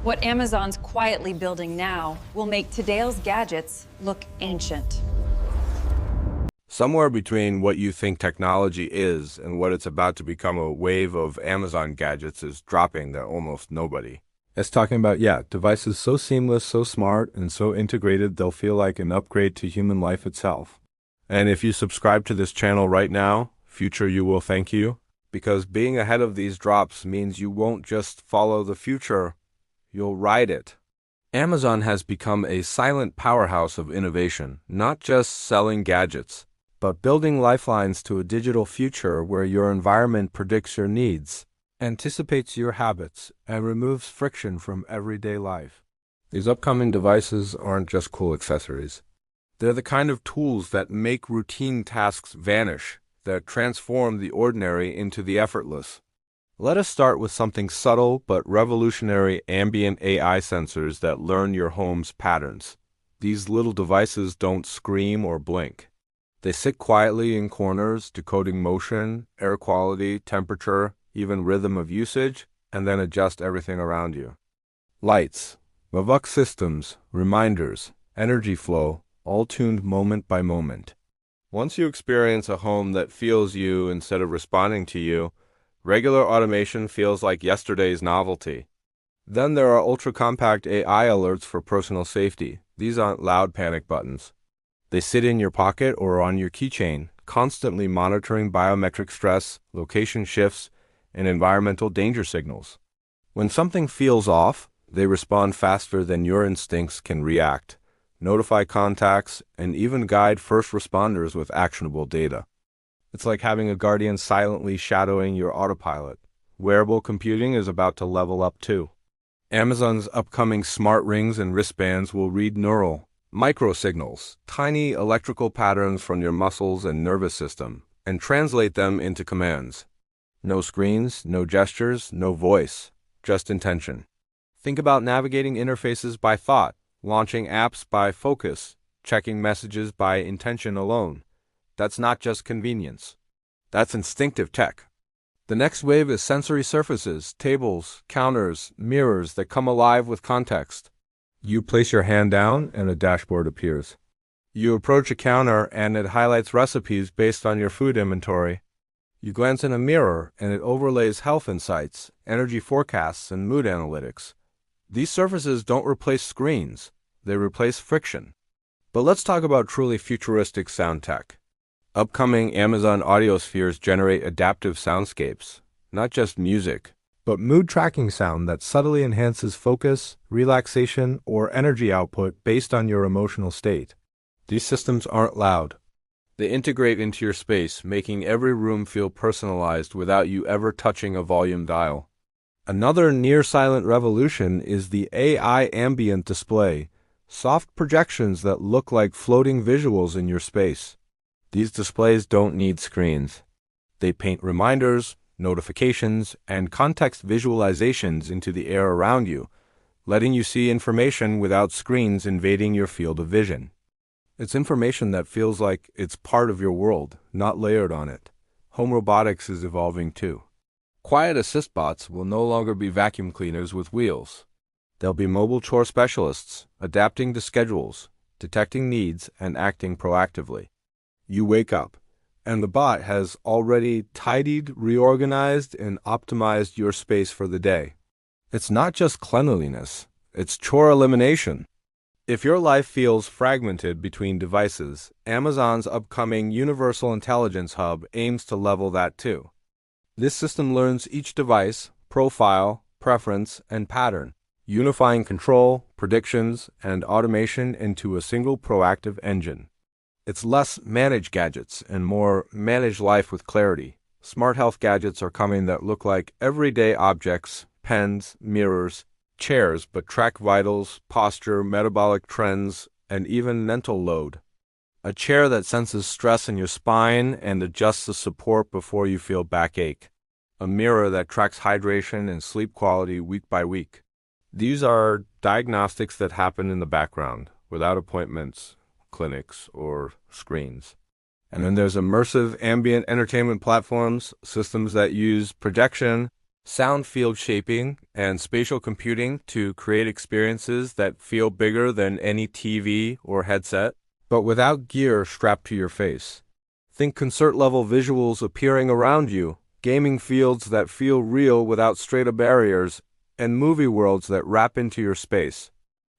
What Amazon's quietly building now will make today's gadgets look ancient. Somewhere between what you think technology is and what it's about to become, a wave of Amazon gadgets is dropping that almost nobody. It's talking about, devices so seamless, so smart, and so integrated they'll feel like an upgrade to human life itself. And if you subscribe to this channel right now, future you will thank you, because being ahead of these drops means you won't just follow the future, you'll ride it. Amazon has become a silent powerhouse of innovation, not just selling gadgets, but building lifelines to a digital future where your environment predicts your needs, anticipates your habits, and removes friction from everyday life. These upcoming devices aren't just cool accessories. They're the kind of tools that make routine tasks vanish, that transform the ordinary into the effortless. Let us start with something subtle but revolutionary: ambient AI sensors that learn your home's patterns. These little devices don't scream or blink. They sit quietly in corners, decoding motion, air quality, temperature, even rhythm of usage, and then adjust everything around you. Lights, Vivux systems, reminders, energy flow, all tuned moment by moment. Once you experience a home that feels you instead of responding to you, regular automation feels like yesterday's novelty. Then there are ultra-compact AI alerts for personal safety. These aren't loud panic buttons. They sit in your pocket or on your keychain, constantly monitoring biometric stress, location shifts, and environmental danger signals. When something feels off, they respond faster than your instincts can react, notify contacts, and even guide first responders with actionable data. It's like having a guardian silently shadowing your autopilot. Wearable computing is about to level up too. Amazon's upcoming smart rings and wristbands will read neural microsignals, tiny electrical patterns from your muscles and nervous system, and translate them into commands. No screens, no gestures, no voice, just intention. Think about navigating interfaces by thought, launching apps by focus, checking messages by intention alone. That's not just convenience. That's instinctive tech. The next wave is sensory surfaces, tables, counters, mirrors that come alive with context. You place your hand down and a dashboard appears. You approach a counter and it highlights recipes based on your food inventory. You glance in a mirror and it overlays health insights, energy forecasts, and mood analytics. These surfaces don't replace screens, they replace friction. But let's talk about truly futuristic sound tech. Upcoming Amazon Audiospheres generate adaptive soundscapes, not just music, but mood tracking sound that subtly enhances focus, relaxation, or energy output based on your emotional state. These systems aren't loud. They integrate into your space, making every room feel personalized without you ever touching a volume dial. Another near-silent revolution is the AI ambient display, soft projections that look like floating visuals in your space. These displays don't need screens. They paint reminders, notifications, and context visualizations into the air around you, letting you see information without screens invading your field of vision. It's information that feels like it's part of your world, not layered on it. Home robotics is evolving too. Quiet assist bots will no longer be vacuum cleaners with wheels. They'll be mobile chore specialists, adapting to schedules, detecting needs, and acting proactively. You wake up, and the bot has already tidied, reorganized, and optimized your space for the day. It's not just cleanliness, it's chore elimination. If your life feels fragmented between devices, Amazon's upcoming Universal Intelligence Hub aims to level that too. This system learns each device, profile, preference, and pattern, unifying control, predictions, and automation into a single proactive engine. It's less manage gadgets and more manage life with clarity. Smart health gadgets are coming that look like everyday objects, pens, mirrors, chairs, but track vitals, posture, metabolic trends, and even mental load. A chair that senses stress in your spine and adjusts the support before you feel backache. A mirror that tracks hydration and sleep quality week by week. These are diagnostics that happen in the background, without appointments, clinics, or screens. And then there's immersive ambient entertainment platforms, systems that use projection, sound field shaping, and spatial computing to create experiences that feel bigger than any TV or headset, but without gear strapped to your face. Think concert-level visuals appearing around you, gaming fields that feel real without straight-up barriers, and movie worlds that wrap into your space.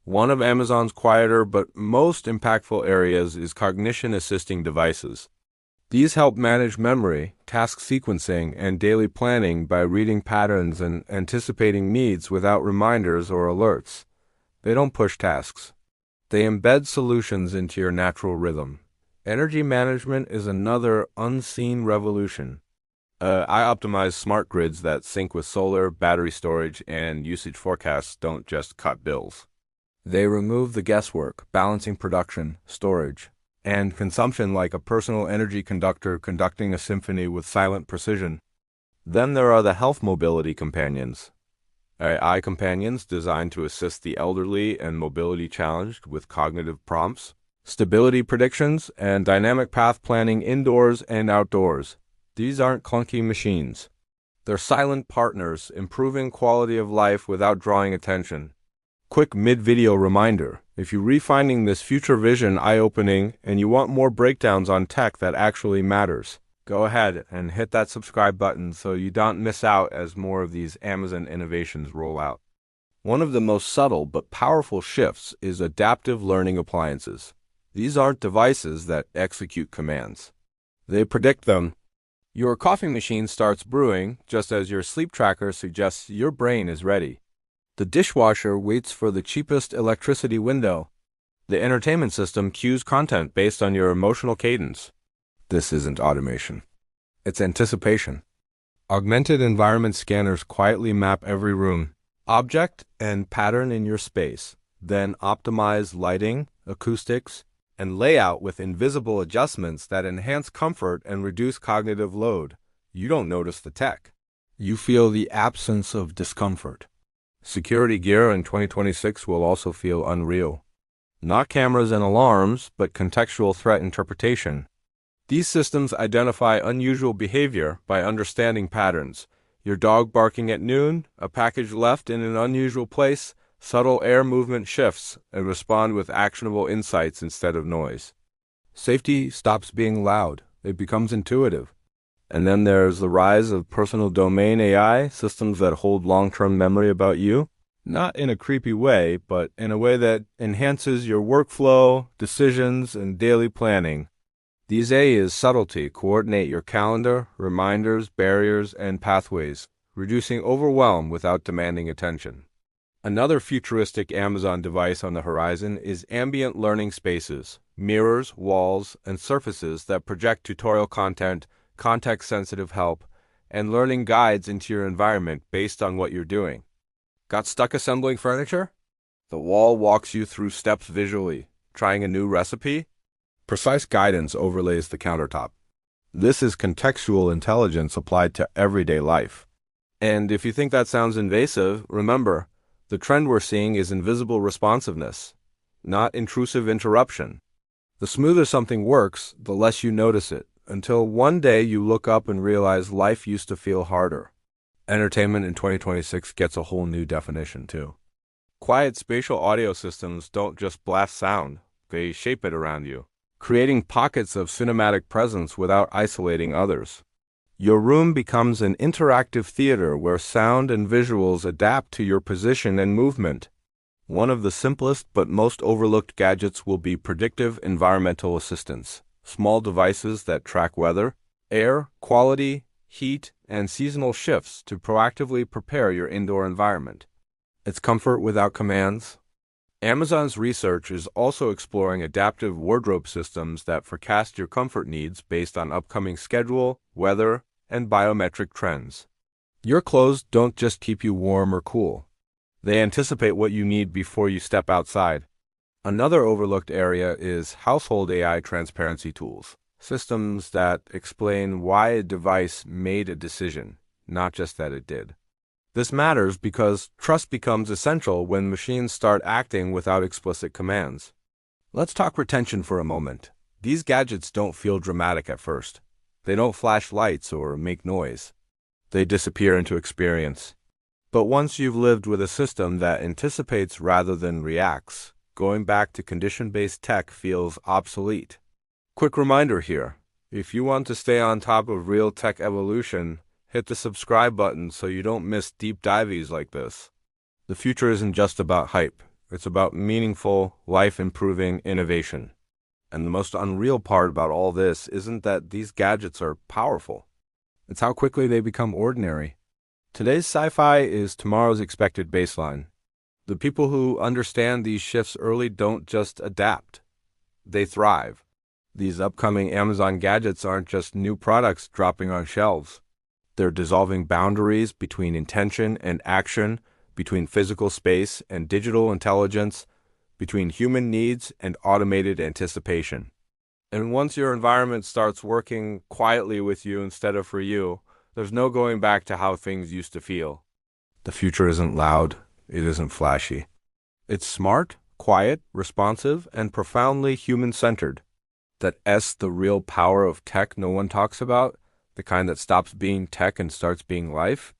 One of Amazon's quieter but most impactful areas is cognition-assisting devices. These help manage memory, task sequencing, and daily planning by reading patterns and anticipating needs without reminders or alerts. They don't push tasks. They embed solutions into your natural rhythm. Energy management is another unseen revolution. I optimize smart grids that sync with solar, battery storage, and usage forecasts don't just cut bills. They remove the guesswork, balancing production, storage, and consumption like a personal energy conductor conducting a symphony with silent precision. Then there are the health mobility companions. AI companions designed to assist the elderly and mobility challenged with cognitive prompts, stability predictions, and dynamic path planning indoors and outdoors. These aren't clunky machines. They're silent partners, improving quality of life without drawing attention. Quick mid-video reminder, if you're refining this future vision eye-opening and you want more breakdowns on tech that actually matters, go ahead and hit that subscribe button so you don't miss out as more of these Amazon innovations roll out. One of the most subtle but powerful shifts is adaptive learning appliances. These aren't devices that execute commands. They predict them. Your coffee machine starts brewing just as your sleep tracker suggests your brain is ready. The dishwasher waits for the cheapest electricity window. The entertainment system cues content based on your emotional cadence. This isn't automation. It's anticipation. Augmented environment scanners quietly map every room, object, and pattern in your space, then optimize lighting, acoustics, and layout with invisible adjustments that enhance comfort and reduce cognitive load. You don't notice the tech. You feel the absence of discomfort. Security gear in 2026 will also feel unreal. Not cameras and alarms, but contextual threat interpretation. These systems identify unusual behavior by understanding patterns. Your dog barking at noon, a package left in an unusual place, subtle air movement shifts, and respond with actionable insights instead of noise. Safety stops being loud. It becomes intuitive. And then there's the rise of personal domain AI, systems that hold long-term memory about you. Not in a creepy way, but in a way that enhances your workflow, decisions, and daily planning. These AI's subtlety coordinate your calendar, reminders, barriers, and pathways, reducing overwhelm without demanding attention. Another futuristic Amazon device on the horizon is ambient learning spaces, mirrors, walls, and surfaces that project tutorial content, context-sensitive help, and learning guides into your environment based on what you're doing. Got stuck assembling furniture? The wall walks you through steps visually. Trying a new recipe? Precise guidance overlays the countertop. This is contextual intelligence applied to everyday life. And if you think that sounds invasive, remember, the trend we're seeing is invisible responsiveness, not intrusive interruption. The smoother something works, the less you notice it, until one day you look up and realize life used to feel harder. Entertainment in 2026 gets a whole new definition, too. Quiet spatial audio systems don't just blast sound, they shape it around you, creating pockets of cinematic presence without isolating others. Your room becomes an interactive theater where sound and visuals adapt to your position and movement. One of the simplest but most overlooked gadgets will be predictive environmental assistants, small devices that track weather, air, quality, heat, and seasonal shifts to proactively prepare your indoor environment. It's comfort without commands. Amazon's research is also exploring adaptive wardrobe systems that forecast your comfort needs based on upcoming schedule, weather, and biometric trends. Your clothes don't just keep you warm or cool. They anticipate what you need before you step outside. Another overlooked area is household AI transparency tools, systems that explain why a device made a decision, not just that it did. This matters because trust becomes essential when machines start acting without explicit commands. Let's talk retention for a moment. These gadgets don't feel dramatic at first. They don't flash lights or make noise. They disappear into experience. But once you've lived with a system that anticipates rather than reacts, going back to condition-based tech feels obsolete. Quick reminder here. If you want to stay on top of real tech evolution, hit the subscribe button so you don't miss deep dives like this. The future isn't just about hype. It's about meaningful, life-improving innovation. And the most unreal part about all this isn't that these gadgets are powerful. It's how quickly they become ordinary. Today's sci-fi is tomorrow's expected baseline. The people who understand these shifts early don't just adapt. They thrive. These upcoming Amazon gadgets aren't just new products dropping on shelves. They're dissolving boundaries between intention and action, between physical space and digital intelligence, between human needs and automated anticipation. And once your environment starts working quietly with you instead of for you, there's no going back to how things used to feel. The future isn't loud, it isn't flashy. It's smart, quiet, responsive, and profoundly human-centered. The real power of tech no one talks about, the kind that stops being tech and starts being life,